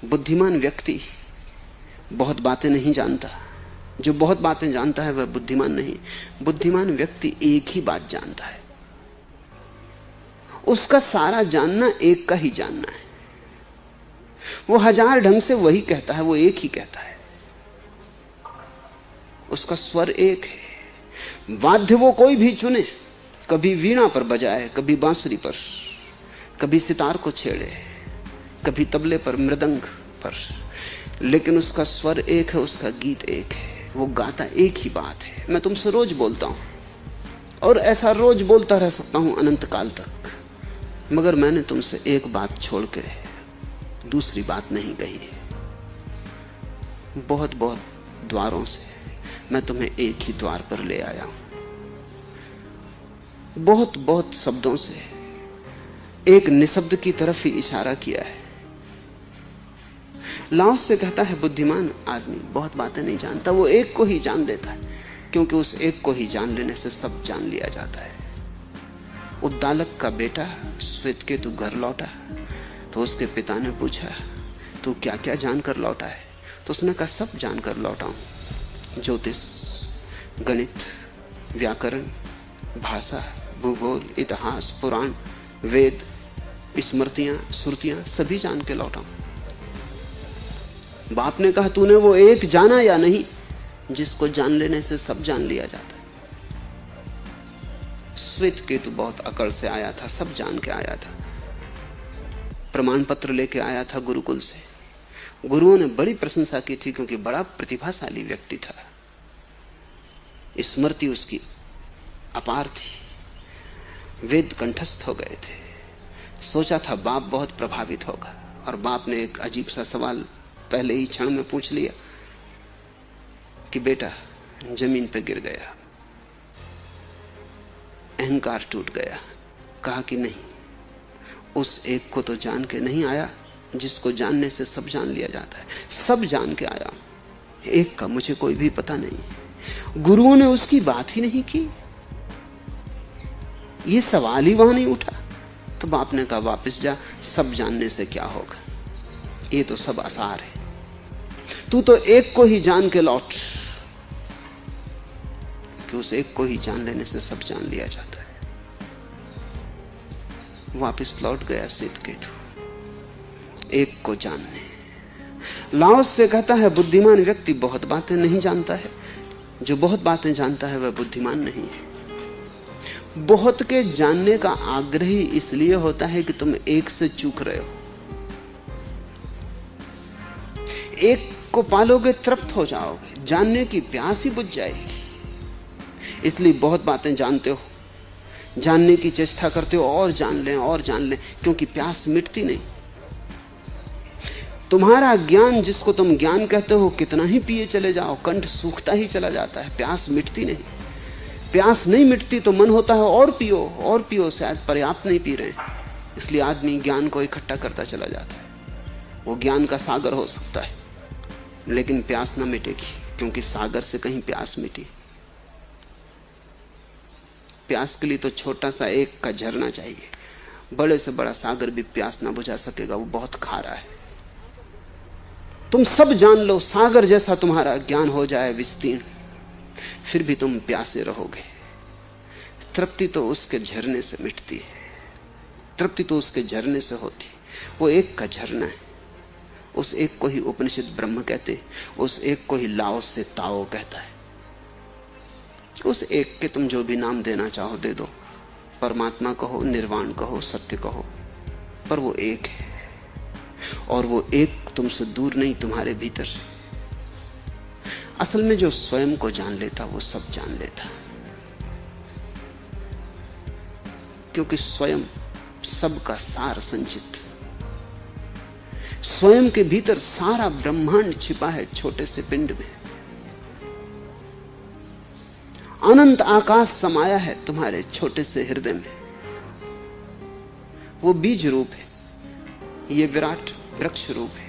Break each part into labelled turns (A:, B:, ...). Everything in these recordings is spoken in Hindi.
A: बुद्धिमान व्यक्ति बहुत बातें नहीं जानता। जो बहुत बातें जानता है वह बुद्धिमान नहीं। बुद्धिमान व्यक्ति एक ही बात जानता है। उसका सारा जानना एक का ही जानना है। वो हजार ढंग से वही कहता है, वो एक ही कहता है। उसका स्वर एक है। वाद्य वो कोई भी चुने, कभी वीणा पर बजाए, कभी बांसुरी पर, कभी सितार को छेड़े, कभी तबले पर, मृदंग पर, लेकिन उसका स्वर एक है, उसका गीत एक है। वो गाता एक ही बात है। मैं तुमसे रोज बोलता हूं और ऐसा रोज बोलता रह सकता हूं अनंत काल तक, मगर मैंने तुमसे एक बात छोड़ के दूसरी बात नहीं कही है। बहुत बहुत द्वारों से मैं तुम्हें एक ही द्वार पर ले आया हूं। बहुत बहुत शब्दों से एक निशब्द की तरफ ही इशारा किया है। लाओस से कहता है बुद्धिमान आदमी बहुत बातें नहीं जानता, वो एक को ही जान लेता है, क्योंकि उस एक को ही जान लेने से सब जान लिया जाता है। उद्दालक का बेटा श्वेतकेतु घर लौटा तो उसके पिता ने पूछा, तू क्या क्या जानकर लौटा है? तो उसने कहा, सब जानकर लौटा हूं, ज्योतिष, गणित, व्याकरण, भाषा, भूगोल, इतिहास, पुराण, वेद, स्मृतियां, श्रुतियां सभी जान के लौटा हूं। बाप ने कहा, तूने वो एक जाना या नहीं जिसको जान लेने से सब जान लिया जाता है? श्वेतकेतु बहुत अकड़ से आया था, सब जान के आया था। प्रमाण पत्र लेके आया था गुरुकुल से। गुरुओं ने बड़ी प्रशंसा की थी क्योंकि बड़ा प्रतिभाशाली व्यक्ति था। स्मृति उसकी अपार थी। वेद कंठस्थ हो गए थे। सोचा था बाप बहुत प्रभावित होगा, और बाप ने एक अजीब सा सवाल पहले ही क्षण में पूछ लिया कि बेटा जमीन पे गिर गया, अहंकार टूट गया। कहा कि नहीं, उस एक को तो जान के नहीं आया जिसको जानने से सब जान लिया जाता है। सब जान के आया, एक का मुझे कोई भी पता नहीं। गुरुओं ने उसकी बात ही नहीं की, ये सवाल ही वहां नहीं उठा। तो बाप ने कहा, वापस जा, सब जानने से क्या होगा, ये तो सब आसार है। तू तो एक को ही जान के लौट, कि उस एक को ही जान लेने से सब जान लिया जाता है। वापस लौट गया श्वेतकेतु एक को जानने। लाओस से कहता है बुद्धिमान व्यक्ति बहुत बातें नहीं जानता है, जो बहुत बातें जानता है वह बुद्धिमान नहीं है। बहुत के जानने का आग्रह ही इसलिए होता है कि तुम एक से चूक रहे हो। एक को पालोगे तृप्त हो जाओगे, जानने की प्यास ही बुझ जाएगी। इसलिए बहुत बातें जानते हो, जानने की चेष्टा करते हो, और जान लें, क्योंकि प्यास मिटती नहीं। तुम्हारा ज्ञान, जिसको तुम ज्ञान कहते हो, कितना ही पिए चले जाओ, कंठ सूखता ही चला जाता है, प्यास मिटती नहीं। प्यास नहीं मिटती तो मन होता है और पियो, शायद पर्याप्त नहीं पी रहे। इसलिए आदमी ज्ञान को इकट्ठा करता चला जाता है। वो ज्ञान का सागर हो सकता है, लेकिन प्यास ना मिटेगी, क्योंकि सागर से कहीं प्यास मिटी। प्यास के लिए तो छोटा सा एक का झरना चाहिए, बड़े से बड़ा सागर भी प्यास ना बुझा सकेगा, वो बहुत खारा है। तुम सब जान लो, सागर जैसा तुम्हारा ज्ञान हो जाए विस्तीर्ण, फिर भी तुम प्यासे रहोगे। तृप्ति तो उसके झरने से मिटती है, तृप्ति तो उसके झरने से होती। वो एक का झरना है। उस एक को ही उपनिषद ब्रह्म कहते, उस एक को ही लाओस से ताओ कहता है। उस एक के तुम जो भी नाम देना चाहो दे दो, परमात्मा कहो, निर्वाण कहो, सत्य कहो, पर वो एक है। और वो एक तुमसे दूर नहीं, तुम्हारे भीतर से। असल में जो स्वयं को जान लेता वो सब जान लेता, क्योंकि स्वयं सबका सार संचित। स्वयं के भीतर सारा ब्रह्मांड छिपा है छोटे से पिंड में। अनंत आकाश समाया है तुम्हारे छोटे से हृदय में। वो बीज रूप है, ये विराट वृक्ष रूप है।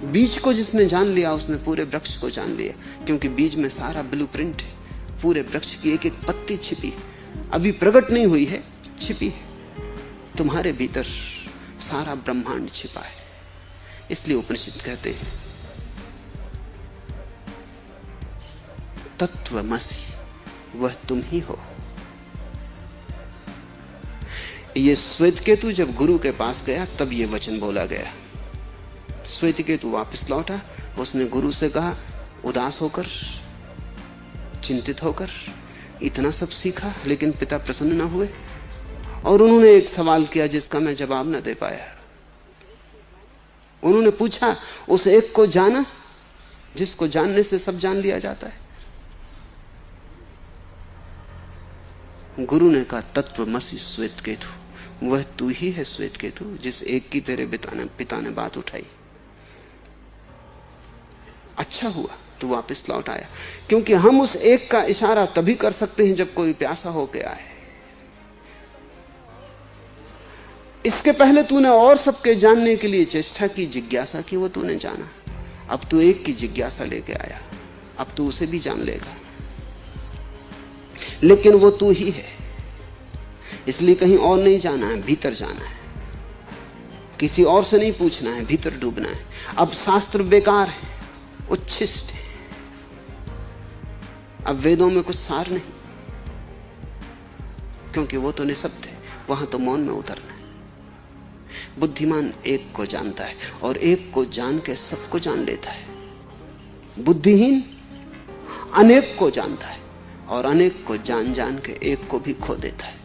A: बीज को जिसने जान लिया उसने पूरे वृक्ष को जान लिया, क्योंकि बीज में सारा ब्लूप्रिंट है। पूरे वृक्ष की एक एक पत्ती छिपी है, अभी प्रकट नहीं हुई है, छिपी है। तुम्हारे भीतर सारा ब्रह्मांड छिपा है। इसलिए उपनिषद कहते हैं तत्वमसि, वह तुम ही हो। ये श्वेतकेतु जब गुरु के पास गया तब ये वचन बोला गया। श्वेतकेतु वापस लौटा, उसने गुरु से कहा, उदास होकर, चिंतित होकर इतना सब सीखा, लेकिन पिता प्रसन्न न हुए। और उन्होंने एक सवाल किया जिसका मैं जवाब न दे पाया। उन्होंने पूछा, उस एक को जाना जिसको जानने से सब जान लिया जाता है? गुरु ने कहा, तत्वमसि श्वेतकेतु, वह तू ही है श्वेतकेतु, जिस एक की तेरे पिता ने बात उठाई। अच्छा हुआ तू वापस लौट आया, क्योंकि हम उस एक का इशारा तभी कर सकते हैं जब कोई प्यासा होके आए। इसके पहले तूने और सबके जानने के लिए चेष्टा की, जिज्ञासा की, वो तूने जाना। अब तू एक की जिज्ञासा लेके आया, अब तू उसे भी जान लेगा, लेकिन वो तू ही है। इसलिए कहीं और नहीं जाना है, भीतर जाना है। किसी और से नहीं पूछना है, भीतर डूबना है। अब शास्त्र बेकार है, उच्छिष्ट है, अब वेदों में कुछ सार नहीं, क्योंकि वो तो निःशब्द है, वहां तो मौन में उतरना है। बुद्धिमान एक को जानता है और एक को जान के सबको जान लेता है। बुद्धिहीन अनेक को जानता है और अनेक को जान जान के एक को भी खो देता है।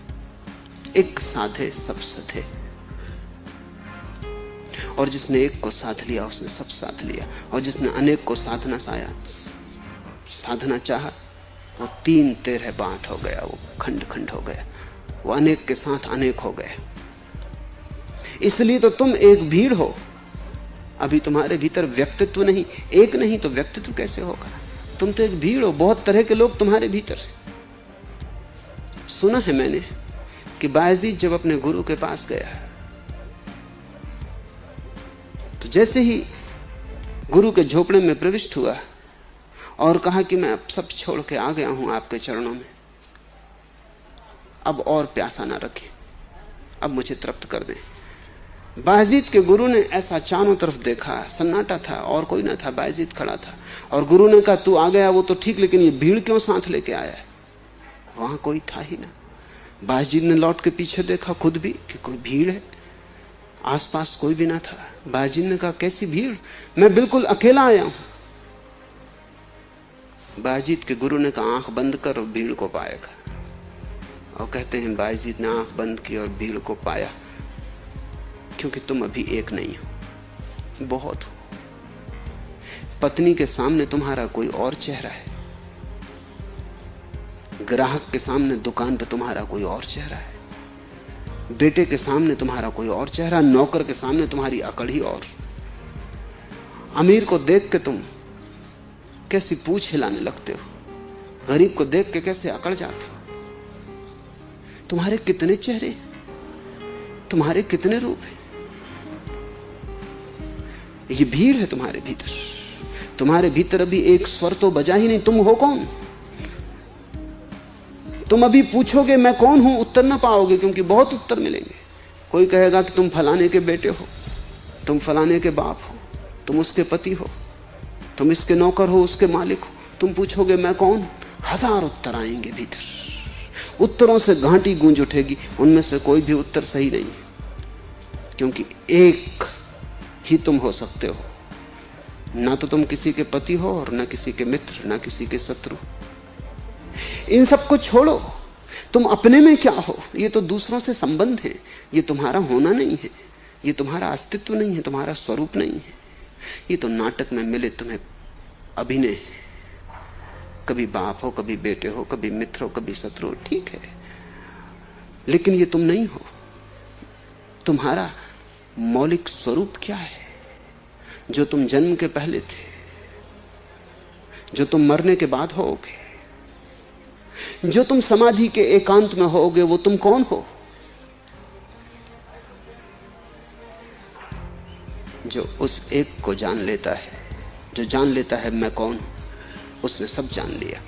A: एक साधे सब सधे, और जिसने एक को साध लिया उसने सब साध लिया, और जिसने अनेक को साधना चाहा वो 3 13 बांट हो गया, वो खंड खंड हो गया, वो अनेक के साथ अनेक हो गया। इसलिए तो तुम एक भीड़ हो। अभी तुम्हारे भीतर व्यक्तित्व नहीं, एक नहीं तो व्यक्तित्व कैसे होगा? तुम तो एक भीड़ हो, बहुत तरह के लोग तुम्हारे भीतर। सुना है मैंने कि बायजीद जब अपने गुरु के पास गया तो जैसे ही गुरु के झोपड़े में प्रविष्ट हुआ और कहा कि मैं अब सब छोड़ के आ गया हूं आपके चरणों में, अब और प्यासा ना रखें, अब मुझे तृप्त कर दें। बायजीद के गुरु ने ऐसा चारों तरफ देखा, सन्नाटा था और कोई ना था, बायजीद खड़ा था। और गुरु ने कहा, तू आ गया वो तो ठीक, लेकिन ये भीड़ क्यों साथ लेके आया है? वहां कोई था ही ना। बायजीद ने लौट के पीछे देखा खुद भी कि कोई भीड़ है, आसपास कोई भी ना था। बायजीद ने कहा, कैसी भीड़, मैं बिल्कुल अकेला आया हूं। बायजीद के गुरु ने कहा, आंख बंद कर और भीड़ को पाएगा। और कहते हैं बायजीद ने आंख बंद की और भीड़ को पाया, क्योंकि तुम अभी एक नहीं हो, बहुत हो। पत्नी के सामने तुम्हारा कोई और चेहरा है, ग्राहक के सामने दुकान पे तुम्हारा कोई और चेहरा है, बेटे के सामने तुम्हारा कोई और चेहरा, नौकर के सामने तुम्हारी अकड़ ही और। अमीर को देख के तुम कैसी पूंछ हिलाने लगते हो, गरीब को देख के कैसे अकड़ जाते हो। तुम्हारे कितने चेहरे, तुम्हारे कितने रूप हैं। ये भीड़ है तुम्हारे भीतर। तुम्हारे भीतर अभी एक स्वर तो बजा ही नहीं, तुम हो कौन? तुम अभी पूछोगे मैं कौन हूं, उत्तर ना पाओगे, क्योंकि बहुत उत्तर मिलेंगे। कोई कहेगा कि तुम फलाने के बेटे हो, तुम फलाने के बाप हो, तुम उसके पति हो, तुम इसके नौकर हो, उसके मालिक हो। तुम पूछोगे मैं कौन, 1000 उत्तर आएंगे भीतर। उत्तरों से घाटी गूंज उठेगी, उनमें से कोई भी उत्तर सही नहीं, क्योंकि एक ही तुम हो सकते हो। ना तो तुम किसी के पति हो और ना किसी के मित्र, ना किसी के शत्रु। इन सबको छोड़ो, तुम अपने में क्या हो? ये तो दूसरों से संबंध है, ये तुम्हारा होना नहीं है, ये तुम्हारा अस्तित्व नहीं है, तुम्हारा स्वरूप नहीं है। ये तो नाटक में मिले तुम्हें अभिनय है। कभी बाप हो, कभी बेटे हो, कभी मित्र हो, कभी शत्रु हो, ठीक है, लेकिन ये तुम नहीं हो। तुम्हारा मौलिक स्वरूप क्या है? जो तुम जन्म के पहले थे, जो तुम मरने के बाद होगे, जो तुम समाधि के एकांत में होगे, वो तुम कौन हो? जो उस एक को जान लेता है, जो जान लेता है मैं कौन हूं, उसने सब जान लिया।